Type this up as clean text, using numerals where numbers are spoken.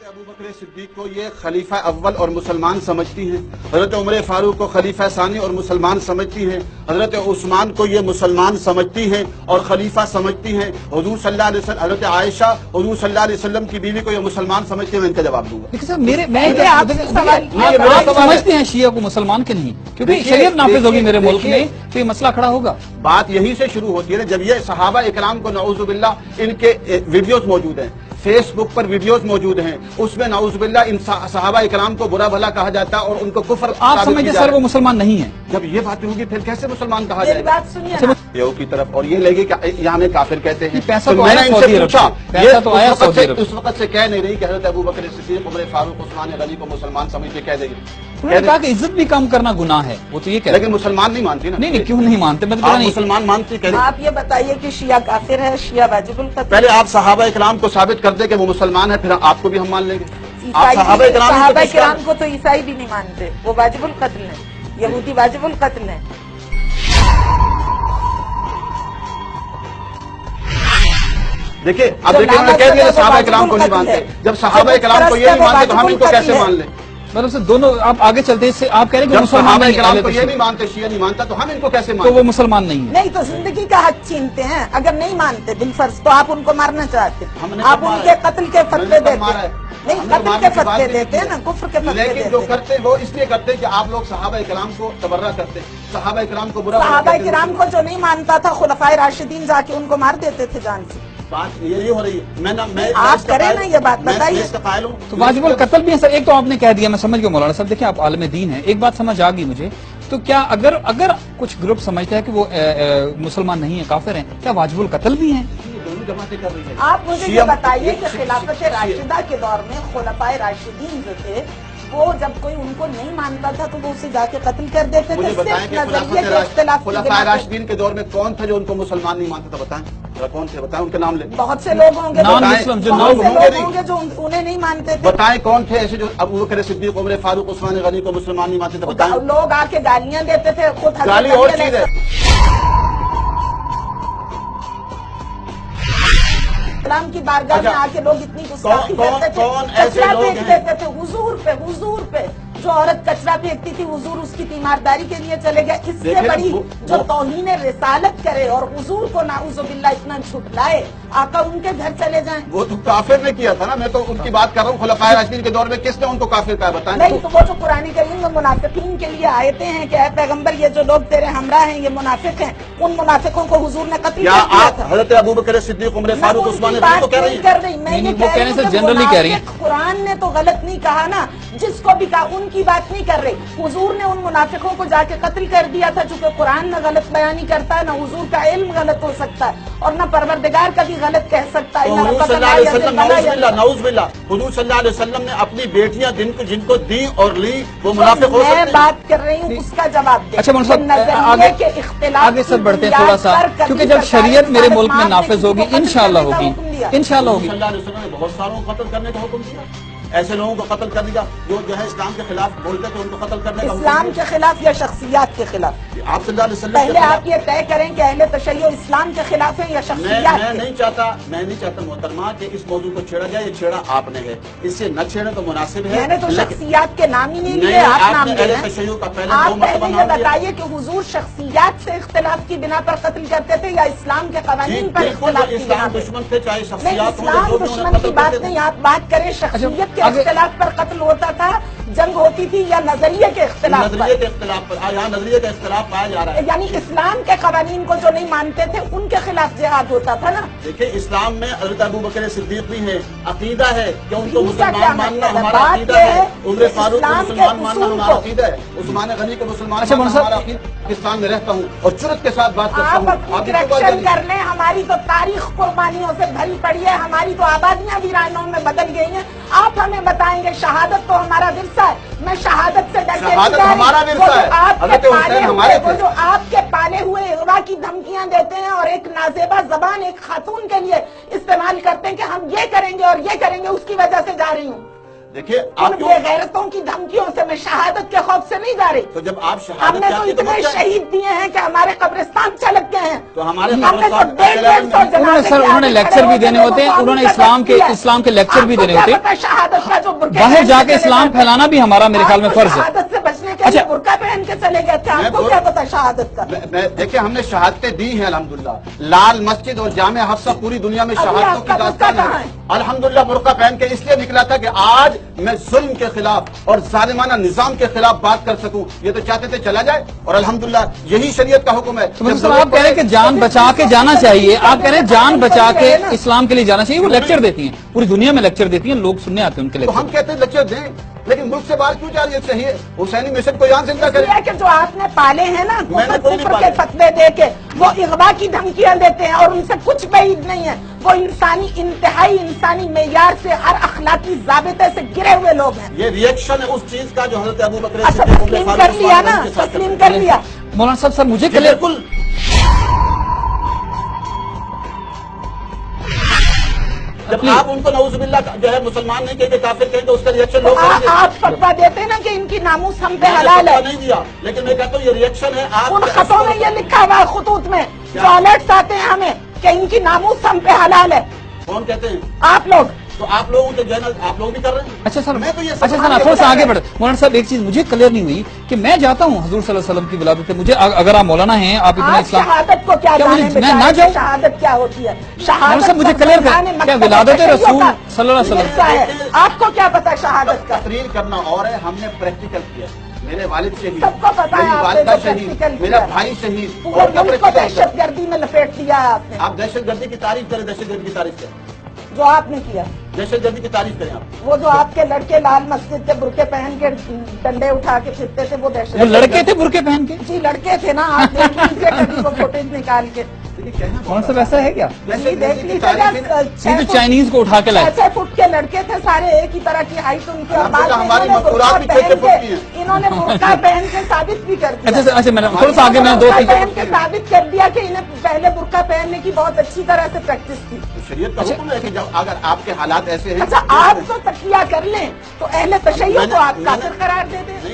अबू बकर सिद्दीक को ये खलीफा अव्वल और मुसलमान समझती हैं, हजरत उमर फारूक को खलीफा सानी और मुसलमान समझती हैं, हजरत उस्मान को ये मुसलमान समझती हैं और खलीफा समझती हैं, हुजूर सल्लल्लाहु अलैहि वसल्लम हजरत आयशा हुजूर सल्लल्लाहु अलैहि वसल्लम की बीवी को ये मुसलमान समझती हैं। मैं इनका जवाब दूंगा। लेकिन सर आप समझते हैं शिया को मुसलमान के नहीं, क्योंकि शरीयत नाफिज होगी मेरे मुल्क में तो ये मसला खड़ा होगा। बात यहीं से शुरू होती है ना, जब ये सहाबा इकराम को नऊजुबिल्लाह इनके वीडियोस मौजूद हैं, फेसबुक पर वीडियोस मौजूद हैं, उसमें नऊजुबिल्लाह इन सहाबा इकराम को बुरा भला कहा जाता है और उनको कुफ्र। आप समझते सर वो मुसलमान नहीं है? जब ये बातें होगी फिर कैसे मुसलमान कहा जाएगा? यहू की तरफ और ये लगे कि यहाँ हमें काफिर कहते हैं। पैसा तो मैंने इनसे पूछा, पैसा तो आया उस वक्त से कह नहीं रही कि हज़रत अबू बकर सिद्दीक, उमर फारूक, उस्मान गनी को मुसलमान समझ के कह देगी। उन्होंने कहा कि इज्जत भी कम करना गुनाह है, वो तो ये कह, लेकिन मुसलमान नहीं मानती ना। नहीं क्यों नहीं मानते? आप मुसलमान मानती कह रही। आप ये बताइए कि शिया काफिर है, शिया वाजिबुल कत्ल। पहले आप सहाबा इकराम को साबित कर दे कि वो मुसलमान है, फिर आपको भी हम मान लेंगे। आप सहाबा इकराम को तो ईसाई भी नहीं मानते, वो वाजिबुल कत्ल है, यहूदी वाजिबुल कत्ल है। देखिए अब देखिए उन्होंने कह दिया सहाबा इकराम को नहीं मानते, जब सहाबा इकराम को ये नहीं मानते तो हम इनको कैसे मान लें? मतलब से दोनों आप आगे चलते इससे आप कह रहे हैं कि मुसलमान इकराम को ये नहीं मानते, शिया नहीं मानता, तो हम इनको कैसे मानते? तो वो मुसलमान नहीं है। नहीं तो जिंदगी का हक छीनते हैं। अगर नहीं मानते बिलफर्ज तो आप उनको मारना चाहते, आप उनके कत्ल के फतवे देते हैं। नहीं, कत्ल के फतवे देते हैं ना, कुफ्र के फतवे देते हैं। लेकिन जो करते हैं वो इसलिए करते हैं कि आप लोग सहाबा इकराम को तबर्रा करते हैं, सहाबा इकराम को बुरा। सहाबा इकराम को जो नहीं मानता था खुलफाए राशिदीन जाके उनको मार देते थे जान से। बात ये हो रही है। मैं आप करें ना ये बात बताइए। तो वाजिबुल कत्ल भी है सर। एक तो आपने कह दिया, मैं समझ गया मौलाना साहब। देखिए आप आलिम दीन है, एक बात समझ आ गई मुझे। तो क्या अगर कुछ ग्रुप समझता है कि वो मुसलमान नहीं है, काफिर हैं, क्या वाजिबुल कत्ल भी हैं? दोनों जमातें कर रही है। आप मुझे ये बताइए कि खिलाफत राशिदा के दौर में खुलफाए राशिदीन जो थे वो जब कोई उनको नहीं मानता था तो वो उसे जाके कत्ल कर देते थे। मुझे बताएं कि खुलफाए राशिदीन के दौर में कौन था जो उनको मुसलमान नहीं मानता था? बताएं कौन थे, बताएं उनके नाम ले। बहुत से लोग होंगे जो उन्हें नहीं मानते थे। बताएं कौन थे ऐसे जो अबू बकर सिद्दीक, उमर फारूक, उस्मान गनी को मुसलमान नहीं मानते थे? बताएं। लोग आके गालियां देते थे, खुद गाली और चीज है। इस्लाम की बारगाह में आके लोग इतनी गुस्ताखी करते थे, कचरा फेंक देते थे हुजूर पे। जो औरत कचरा फेंकती थी हुजूर उसकी तीमारदारी के लिए चले गए। इससे बड़ी जो तौहीन रिसालत करे और हुजूर को नाउजुबिल्लाह इतना झुठलाए, आका उनके घर चले जाएं। वो तो काफिर ने किया था ना, मैं तो उनकी बात कर रहा हूँ। खुलफाए राशिदीन के दौर में किसने उनको काफिर कहा? बताएं। नहीं तो वो जो कुरान करीम में मुनाफिकीन के लिए आयते हैं कि ऐ पैगंबर ये जो लोग तेरे हमरा हैं ये मुनाफिक हैं, उन मुनाफिकों को हुजूर ने कत्ल किया था। हज़रत अबू बकर सिद्दीक, उमर फारूक, उस्मान गनी को कह रही है। मैं ये कह रही हूं जनरली कह रही है। कुरान ने तो गलत नहीं कहा ना, जिसको भी कहा उनकी बात नहीं कर रही। हुजूर ने उन मुनाफिकों को जाके कत्ल कर दिया था। चूंकि कुरान न गलत बयानी करता है, न हुजूर का इल्म गलत हो सकता है और न परवरदिगार का भी गलत कह सकता है। हुजूर सल्लल्लाहु अलैहि वसल्लम ने अपनी बेटियां जिनको दी और ली वो मुनाफिक हो सकते हैं। मैं बात कर रही हूँ उसका जवाब दे। अच्छा आगे सब बढ़ते हैं थोड़ा सा, क्योंकि जब शरीयत मेरे मुल्क में नाफिज होगी इंशाअल्लाह होगी। सल्लल्लाहु अलैहि वसल्लम ने बहुत सारों को कत्ल करने का हुक्म दिया, ऐसे लोगों को कत्ल कर दिया जो है इस्लाम के खिलाफ बोलते थे, उनको कत्ल करने का। इस्लाम के खिलाफ या शख्सियात के खिलाफ? आप सल्लल्लाहु अलैहि वसल्लम पहले आप ये तय करें कि अहले तशय्युअ इस्लाम के खिलाफ है या शख्सियात? मैं नहीं चाहता मोहतरमा कि इस मौजूद को छेड़ा जाए। ये छेड़ा आपने है, इससे न छेड़े तो मुनासिब है। मैंने तो शख्सियात के नाम ही नहीं लिए, आप नाम ले रहे हैं। आप पहले ये बताइए कि हुजूर शख्सियात से इख्तिलाफ की बिना पर कत्ल करते थे या इस्लाम के कवानीन पर इख्तिलाफ की बिना पर? दुश्मन थे चाहे शख्सियात हो। इस्लाम दुश्मन की बात नहीं, आप बात करें शख्सियत के इख्तिलाफ पर कत्ल होता था, जंग होती थी या नजरिए के इख्तिलाफ पर? नजरिए के इख्तिलाफ पर। यहाँ नजरिए का इख्तिलाफ पाया जा रहा है। यानी इस्लाम के कवानीन को जो नहीं मानते थे उनके खिलाफ जिहाद होता था ना। देखिए इस्लाम में हज़रत अबू बकर सिद्दीक भी है, अकीदा है कि उनको मुसलमान मानना हमारा अकीदा है, उमर फारूक को मुसलमान मानना हमारा अकीदा है, उस्मान गनी को मुसलमान मानना हमारा अकीदा। पाकिस्तान में रहता हूँ और जुर्रत के साथ बात करता हूँ। आप करेक्शन कर लें, हमारी तो तारीख कुर्बानियों से भरी पड़ी है, हमारी तो आबादियां वीरानों में बदल गई हैं। आप हमें बताएंगे शहादत तो हमारा विरसा है। मैं शहादत से डर के हमारा विरसा है। वो जो आपके पाले हुए इगवा की धमकियां देते हैं और एक नाजेबा जबान एक खातून के लिए इस्तेमाल करते हैं कि हम ये करेंगे और ये करेंगे, उसकी वजह से जा रही हूँ। देखिए इन आप क्यों बेगैरतों की धमकियों से मैं शहादत के खौफ से नहीं जा रही। तो जब आप शहादत हमने तो चाहते हैं, इतने मतलब क्या? शहीद दिए हैं कि हमारे कब्रिस्तान छलक गए हैं। तो हमारे हमने तो कब्रिस्तान 150 उन्होंने सर उन्होंने लेक्चर भी देने होते हैं, उन्होंने इस्लाम के लेक्चर भी देने होते हैं। शहादत का जो बुर्का बाहर पहन के जाके चले इस्लाम गए थे। फैलाना भी हमारा मेरे ख्याल में आपको फर्ज है। शहादत से बचने के अच्छा। लिए बुर्का पहन के चले गए थे, आपको बोल- क्या पता शहादत का। देखिए हमने शहादतें दी हैं अल्हम्दुलिल्लाह। लाल मस्जिद और जामे हफ्सा पूरी दुनिया में अभी शहादतों आपका की दास्तान बुर्का कहाँ है। है? अल्हम्दुलिल्लाह बुर्का पहन के इसलिए निकला था कि आज मैं जुल्म के खिलाफ और जालिमाना निजाम के खिलाफ बात कर सकूं। ये तो चाहते थे चला जाए, और अल्हम्दुलिल्लाह यही शरीयत का हुक्म है। तो मतलब सर आप कह रहे हैं कि जान बचा के जाना चाहिए, आप कह रहे हैं जान बचा के इस्लाम के लिए जाना चाहिए। वो लेक्चर देती हैं, पूरी दुनिया में लेक्चर देती हैं, लोग सुनने आते हैं उनके तो हम लेक्चर। कहते हैं लेक्चर दें, लेकिन मुल्क से बाहर क्यों जा रही है? चाहिए हुसैनी मिशन को यहाँ जिंदा इसलिए करें। कि जो आपने पाले हैं ना, मैंने कोई नहीं कुफ्र के पाले। फतवे दे के वो इगवा की धमकियां देते हैं और उनसे कुछ बैद नहीं है। वो इंसानी इंतहाई इंसानी मेयार से हर अखलाकी जाबिते से गिरे हुए लोग हैं। ये रिएक्शन है उस चीज का जो हजरत अबू बकर अच्छा सिद्दीक़ तस्लीम फारूक कर लिया ना, के साथ तस्लीम करते कर लिया। मौलाना साहब सर मुझे हैं। क्लियर बिल्कुल जब आप उनको नऊजुबिल्लाह जो है मुसलमान नहीं कहते काफिर कहते उसका रिएक्शन लोग करेंगे। आप फतवा देते हैं ना कि इनकी नामूस हम पे मैंने हलाल फतवा है। नहीं दिया, लेकिन मैं कहता हूँ ये रिएक्शन है। आप उन खतों में ये लिखा हुआ है खतूत में, जो अलर्ट्स आते हैं हमें कि इनकी नामूस हम पे हलाल है। कौन कहते हैं? आप लोग तो आप लोगों के जैनल आप लोग भी कर रहे हैं। अच्छा सर, मैं तो ये अच्छा सर थोड़ा सा आगे बढ़े। मौलाना साहब एक चीज मुझे क्लियर नहीं हुई कि मैं जाता हूँ हजूर सल्लल्लाहु अलैहि वसल्लम की विलादत है, मुझे अगर आप मौलाना हैं, आप इतना आप इस्लाम शहादत को क्या क्या जाने मुझे- मैं बेचारे ना जाऊं? शहादत क्या होती है? मौलाना शहादत साहब मुझे सब क्लियर बंदाने कर, क्या मकतब विलादत शहीदों रसूल का सल्लल्लाहु अलैहि वसल्लम हिस्सा है। आपको क्या पता शहादत का? तकरीर करना और है, हमने प्रैक्टिकल किया। मेरे वालिद शहीद, सबको पता है मेरी आपने वालिदा जो शहीद, practical मेरा किया। भाई शहीद, पूरे और क्या मुल्क को practical किया? दहशतगर्दी में लपेट दिया है आपने। आप दहशतगर्दी की तारीफ करें, दहशतगर्दी की तारीफ करें, जो आपने किया, दहशतगर्दी की तारीफ करें आप। वो जो आपके लड़के लाल मस्जिद के बुरके पहन के डंडे उठा के फिरते थे, वो दहशत। वो लड़के थे बुरके पहन के? जी लड़के थे ना, आप देख लीजिए कभी वो फुटेज निकाल के। देखिए कहना कौन सा वैसा है क्या? जी देख दहशतगर्दी की लीजिएगा, तारीफ है। ये तो चाइनीज को उठा के लाए। 6 फुट के लड़के थे, सारे एक ही तरह की हाइट उनकी, और बाद में हमारी इन्होंने मक़बूलात बुर्का भी 6 पहन फुट की हैं। के इन्होंने बुर्का पहन के साबित भी कर दिया। अच्छा अच्छा मैंने थोड़ा सा आगे मैंने दो बुर्का तीन पहन के साबित कर दिया कि इन्हें पहले बुर्का पहनने की बहुत अच्छी तरह से प्रैक्टिस थी। तो शरीयत का हुक्म है कि जब अगर आपके हालात ऐसे हैं। अच्छा आप तो तकिया कर लें तो अहले तशय्युद को आप मैंने- काफिर करार दे दें।